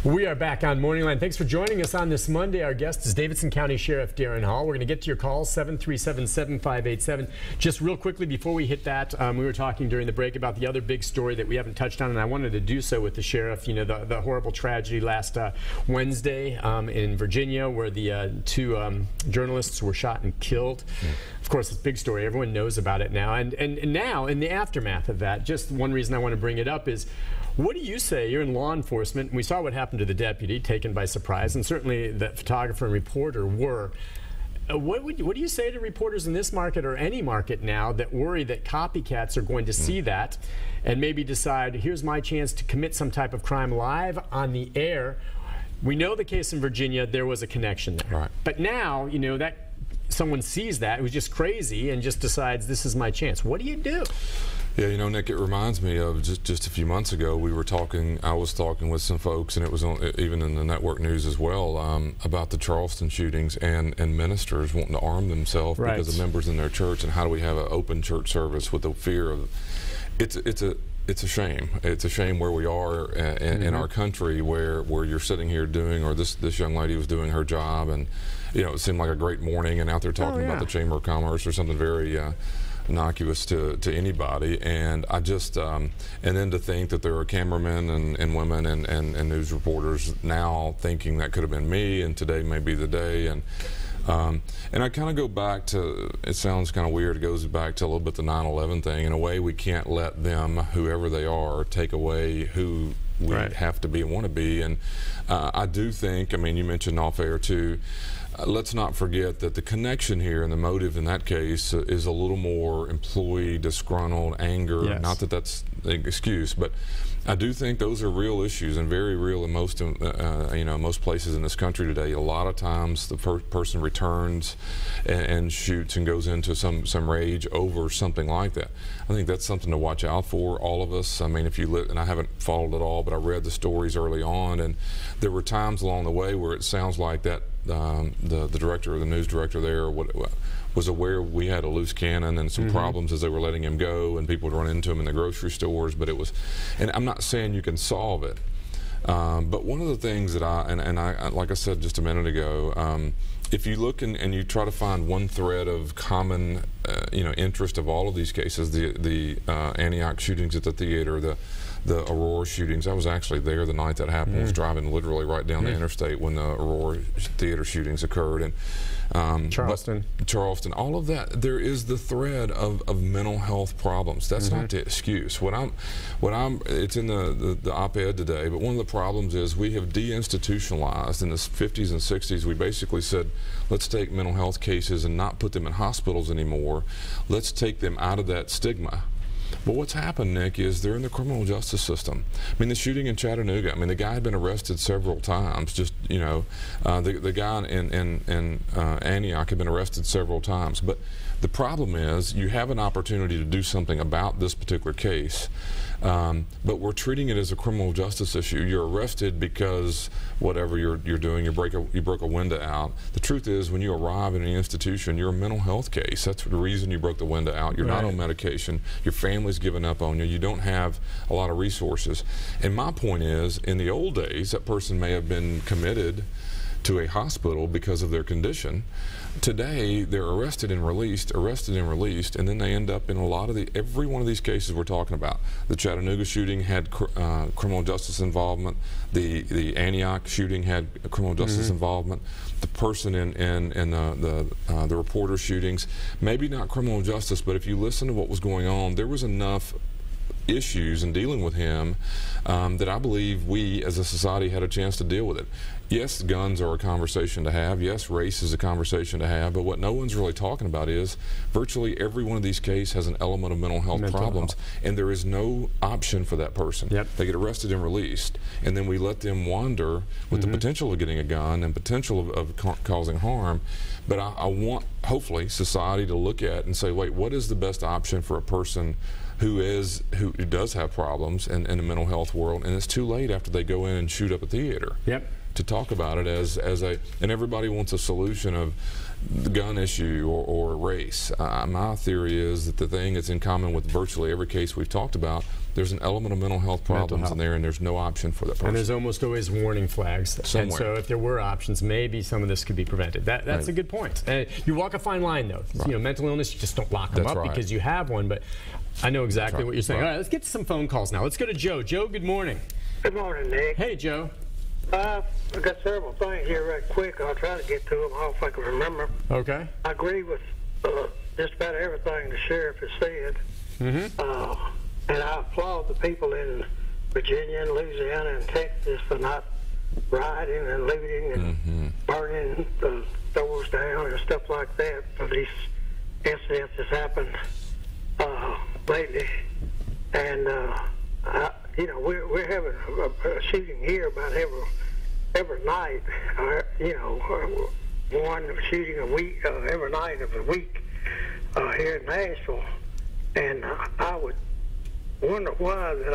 We are back on Morning Line. Thanks for joining us on this Monday. Our guest is Davidson County Sheriff Daron Hall. We're going to get to your calls, 737-7587. Just real quickly before we hit that, we were talking during the break about the other big story that we haven't touched on, and I wanted to do so with the sheriff. You know, the horrible tragedy last Wednesday in Virginia where the two journalists were shot and killed. Of course, it's a big story. Everyone knows about it now. And now, in the aftermath of that, just one reason I want to bring it up is, what do you say? You're in law enforcement. We saw what happened to the deputy, taken by surprise, and certainly the photographer and reporter were. What do you say to reporters in this market or any market now that worry that copycats are going to see that and maybe decide, here's my chance to commit some type of crime live on the air? We know the case in Virginia, there was a connection there. Right. But now, you know, that someone sees that, it was just crazy, and just decides, this is my chance. What do you do? Yeah, you know, Nick, it reminds me of just a few months ago, I was talking with some folks, and it was even in the network news as well, about the Charleston shootings and ministers wanting to arm themselves because of members in their church, and how do we have an open church service with the fear of, it's a shame. It's a shame where we are in our country where you're sitting here doing, or this young lady was doing her job, and you know, it seemed like a great morning, and out there talking about the Chamber of Commerce or something very innocuous to anybody, and I just and then to think that there are cameramen and women and news reporters now thinking that could have been me, and today may be the day, and I kind of go back to, it sounds kind of weird, it goes back to a little bit the 9/11 thing. In a way, we can't let them, whoever they are, take away who we have to be and want to be. And I do think, I mean, you mentioned off air too, let's not forget that the connection here and the motive in that case is a little more employee disgruntled anger. Not that that's an excuse, but I do think those are real issues and very real in most, most places in this country today. A lot of times the person returns and shoots and goes into some rage over something like that. I think that's something to watch out for, all of us. I mean, if you look, and I haven't followed it all, but I read the stories early on, and there were times along the way where it sounds like that the director or the news director there was aware we had a loose cannon and some problems as they were letting him go, and people would run into him in the grocery stores. But it was, and I'm not saying you can solve it, but one of the things that I like I said just a minute ago, if you look and you try to find one thread of common interest of all of these cases, the Antioch shootings at the theater, the Aurora shootings. I was actually there the night that happened. I was driving literally right down the interstate when the Aurora theater shootings occurred. And Charleston, all of that. There is the thread of mental health problems. That's not the excuse. It's in the op-ed today, but one of the problems is we have deinstitutionalized. In the 50s and 60s, we basically said, let's take mental health cases and not put them in hospitals anymore. Let's take them out of that stigma. But what's happened, Nick, is they're in the criminal justice system. I mean, the shooting in Chattanooga, I mean, the guy had been arrested several times. Just, you know, the guy in Antioch had been arrested several times. But the problem is you have an opportunity to do something about this particular case, but we're treating it as a criminal justice issue. You're arrested because whatever you're doing, you broke a window out. The truth is, when you arrive in an institution, you're a mental health case. That's the reason you broke the window out. You're not on medication. Your family's given up on you. You don't have a lot of resources. And my point is, in the old days, that person may have been committed to a hospital because of their condition. Today, they're arrested and released, and then they end up in a lot of every one of these cases we're talking about. The Chattanooga shooting had criminal justice involvement. The Antioch shooting had criminal justice involvement. The person in the reporter shootings, maybe not criminal justice, but if you listen to what was going on, there was enough issues in dealing with him that I believe we as a society had a chance to deal with it. Yes, guns are a conversation to have. Yes, race is a conversation to have. But what no one's really talking about is virtually every one of these cases has an element of mental health problems, and there is no option for that person. They get arrested and released, and then we let them wander with the potential of getting a gun and potential of causing harm. But I want, hopefully, society to look at and say, wait, what is the best option for a person who does have problems in the mental health world, and it's too late after they go in and shoot up a theater. to talk about it as a, and everybody wants a solution of the gun issue or race. My theory is that the thing that's in common with virtually every case we've talked about, there's an element of mental health problems in there, and there's no option for that person. And there's almost always warning flags. Somewhere. And so if there were options, maybe some of this could be prevented. That's a good point. And you walk a fine line, though. Right. You know, mental illness, you just don't lock them up because you have one. But I know exactly what you're saying. All right, let's get to some phone calls now. Let's go to Joe. Joe, good morning. Good morning, Nick. Hey, Joe. I've got several things here right quick. I'll try to get to them. I don't think I can remember. Okay. I agree with just about everything the sheriff has said. And I applaud the people in Virginia and Louisiana and Texas for not rioting and looting and burning the stores down and stuff like that for these incidents that's happened lately. And you know, we're having a shooting here about every night. You know, one shooting a week every night of the week here in Nashville, and I would wonder why that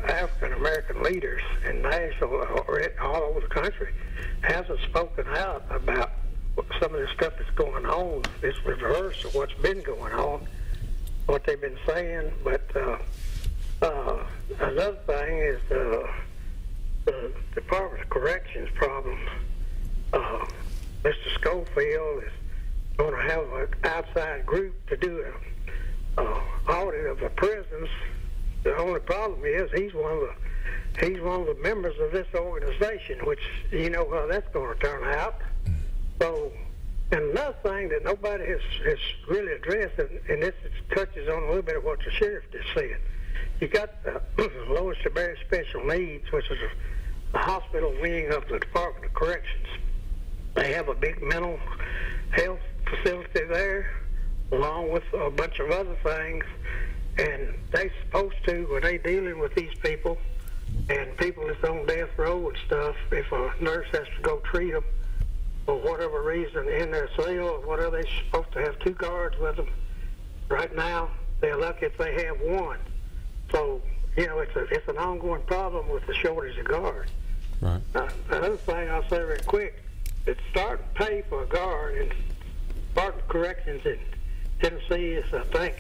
African American leaders in Nashville or all over the country hasn't spoken out about some of the stuff that's going on. It's reverse of what's been going on, what they've been saying, but. Another thing is the Department of Corrections problem. Mr. Schofield is going to have an outside group to do an audit of the prisons. The only problem is he's one of the members of this organization, which you know how that's going to turn out. So, and another thing that nobody has really addressed, and this touches on a little bit of what the sheriff just said. You got the Lois Beres Special Needs, which is a hospital wing of the Department of Corrections. They have a big mental health facility there, along with a bunch of other things. And they're supposed to, when they're dealing with these people, and people that's on death row and stuff, if a nurse has to go treat them for whatever reason in their cell or whatever, they're supposed to have 2 guards with them. Right now, they're lucky if they have 1. So, you know, it's an ongoing problem with the shortage of guards. Right. Another thing I'll say real quick, it's starting to pay for a guard in Department of Corrections in Tennessee is, I think,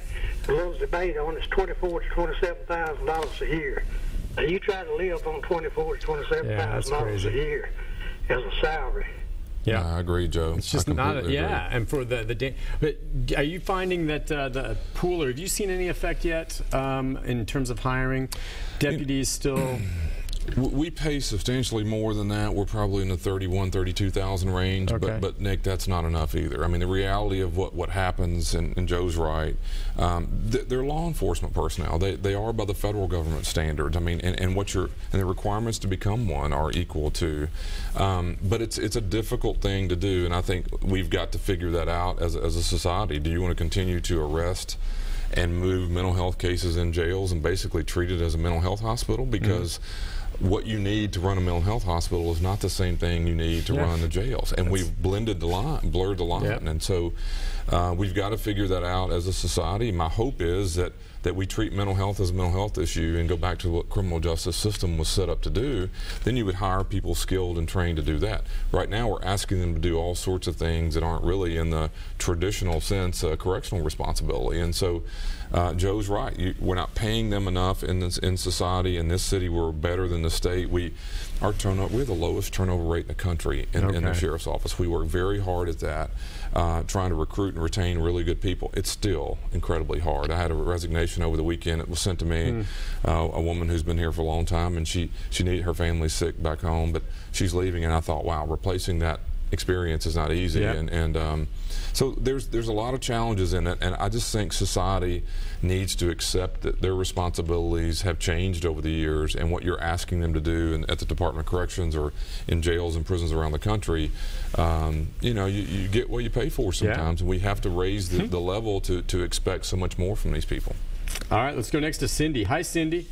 a little debate on it's $24,000 to $27,000 a year. Now, you try to live on $24,000 to $27,000 a year as a salary. Yeah, I agree, Joe. It's just not, and for but are you finding that the pool, or have you seen any effect yet in terms of hiring deputies still? We pay substantially more than that. We're probably in the 31,000, 32,000 range. Okay. But Nick, that's not enough either. I mean, the reality of what happens, and Joe's right. They're law enforcement personnel. They are by the federal government standards. I mean, and the requirements to become one are equal to. But it's a difficult thing to do, and I think we've got to figure that out as a society. Do you want to continue to arrest and move mental health cases in jails and basically treat it as a mental health hospital? Because what you need to run a mental health hospital is not the same thing you need to run the jails, and we've blurred the line, and so we've got to figure that out as a society. My hope is that we treat mental health as a mental health issue and go back to what criminal justice system was set up to do. Then you would hire people skilled and trained to do that. Right now we're asking them to do all sorts of things that aren't really in the traditional sense correctional responsibility, and so Joe's right. We're not paying them enough in society. In this city, we're better than the state. We're the lowest turnover rate in the country in the sheriff's office. We work very hard at that, trying to recruit and retain really good people. It's still incredibly hard. I had a resignation over the weekend. It was sent to me, a woman who's been here for a long time, and she needed, her family's sick back home, but she's leaving, and I thought, wow, replacing that experience is not easy, and so there's a lot of challenges in it, and I just think society needs to accept that their responsibilities have changed over the years, and what you're asking them to do at the Department of Corrections or in jails and prisons around the country, you know, you get what you pay for sometimes, and we have to raise the level to expect so much more from these people. All right, let's go next to Cindy. Hi, Cindy.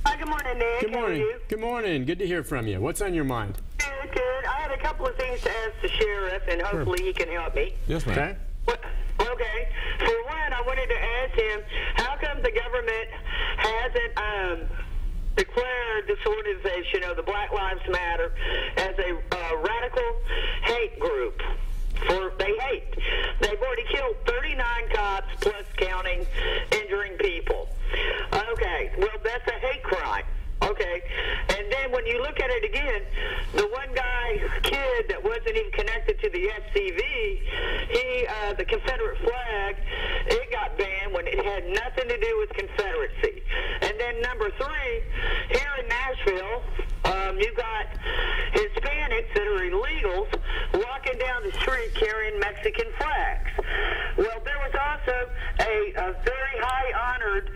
Hi, good morning, Nick. Good morning. How are you? Good morning. Good to hear from you. What's on your mind? Good. I had a couple of things to ask the sheriff, and hopefully he can help me. Yes, ma'am. Okay. Okay. For one, I wanted to ask him, how come the government hasn't declared this organization of the Black Lives Matter as a guy, kid that wasn't even connected to the SCV, the Confederate flag, it got banned when it had nothing to do with Confederacy. And then number 3, here in Nashville, you've got Hispanics that are illegals walking down the street carrying Mexican flags. Well, there was also a very high-honored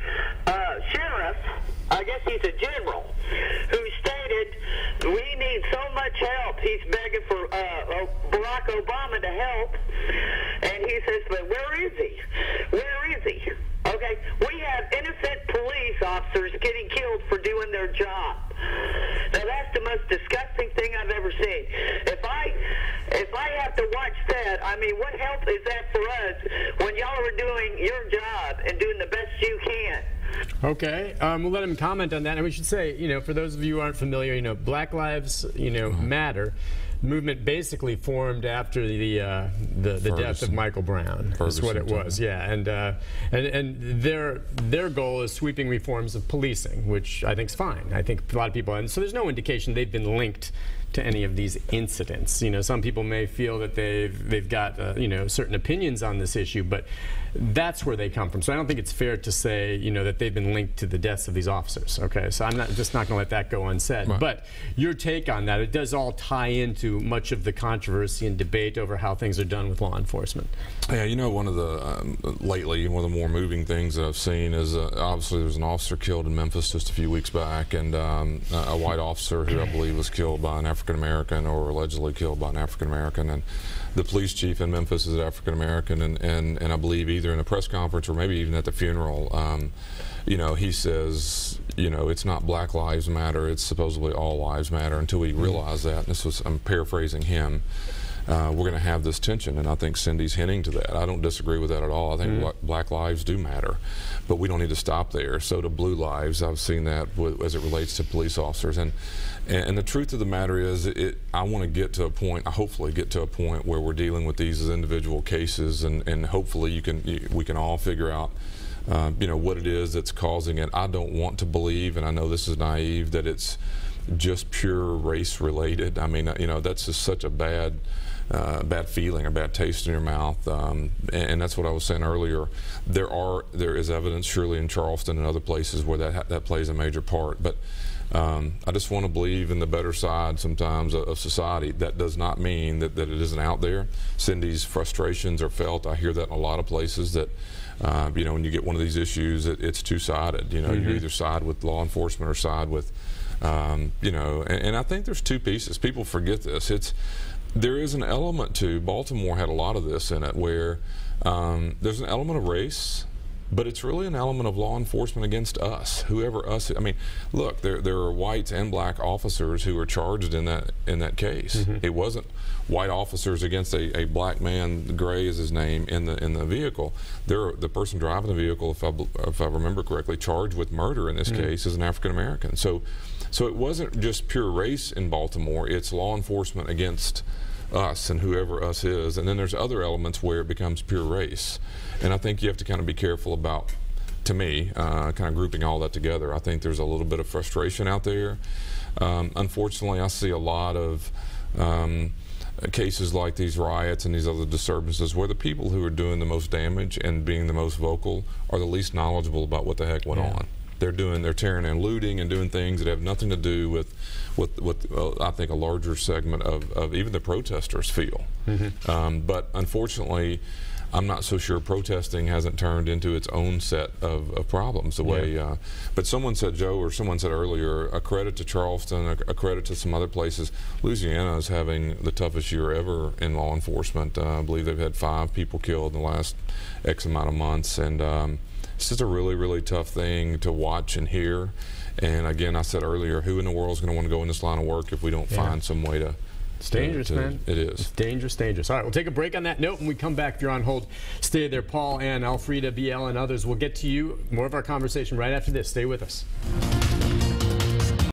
sheriff, I guess he's a general, who stated, we need so much help. He's begging for Barack Obama to help. And he says, but where is he? Where is he? Okay, we have innocent police officers getting killed for doing their job. Now that's the most disgusting thing I've ever seen. If I have to watch that, I mean, what help is that for us when y'all are doing your job and doing the best you can? Okay, we'll let him comment on that. And we should say, you know, for those of you who aren't familiar, Black Lives, Matter movement basically formed after the death of Michael Brown. That's what it was, yeah. And their goal is sweeping reforms of policing, which I think is fine. I think a lot of people, and so there's no indication they've been linked to any of these incidents. Some people may feel that they've got certain opinions on this issue, but that's where they come from. So I don't think it's fair to say that they've been linked to the deaths of these officers. Okay, so I'm just not going to let that go unsaid. Right. But your take on that, it does all tie into much of the controversy and debate over how things are done with law enforcement. Yeah, one of the lately one of the more moving things that I've seen is obviously there was an officer killed in Memphis just a few weeks back, and a white officer who I believe was killed by an African American, or allegedly killed by an African American, and the police chief in Memphis is African American, and I believe either in a press conference or maybe even at the funeral, he says, it's not Black Lives Matter, it's supposedly all lives matter, until we realize that, and I'm paraphrasing him, we're going to have this tension, and I think Cindy's hinting to that. I don't disagree with that at all. I think Black lives do matter, but we don't need to stop there. So do blue lives. I've seen that as it relates to police officers, and the truth of the matter is, I want to get to a point, hopefully get to a point where we're dealing with these as individual cases, and hopefully we can all figure out what it is that's causing it. I don't want to believe, and I know this is naive, that it's just pure race related. I mean, that's just such a bad feeling, a bad taste in your mouth, and that's what I was saying earlier. There is evidence, surely in Charleston and other places, where that plays a major part. But I just want to believe in the better side sometimes of society. That does not mean that it isn't out there. Cindy's frustrations are felt. I hear that in a lot of places, that when you get one of these issues, it's two-sided. You either side with law enforcement or side with and I think there's two pieces. People forget this. There is an element to, Baltimore had a lot of this in it, where there's an element of race, but it's really an element of law enforcement against us, whoever us. I mean, look, there are whites and black officers who are charged in that case. It wasn't white officers against a black man, Gray is his name, in the vehicle. The person driving the vehicle, if I remember correctly, charged with murder in this case, is an African American. So it wasn't just pure race in Baltimore. It's law enforcement against us and whoever us is, and then there's other elements where it becomes pure race, and I think you have to kind of be careful about, to me, kind of grouping all that together. I think there's a little bit of frustration out there. Unfortunately, I see a lot of cases like these riots and these other disturbances where the people who are doing the most damage and being the most vocal are the least knowledgeable about what the heck went on. They're tearing and looting and doing things that have nothing to do with what I think a larger segment of even the protesters feel. But unfortunately, I'm not so sure protesting hasn't turned into its own set of problems the way. But someone said, Joe, or someone said earlier, a credit to Charleston, a credit to some other places. Louisiana is having the toughest year ever in law enforcement. I believe they've had 5 people killed in the last X amount of months, and it's just a really, really tough thing to watch and hear. And again, I said earlier, who in the world is going to want to go in this line of work if we don't find some way to... It's dangerous, man. It is. It's dangerous, dangerous. All right, we'll take a break on that note. When we come back, if you're on hold, stay there. Paul, Ann, Alfreda, BL, and others. We'll get to you. More of our conversation right after this. Stay with us.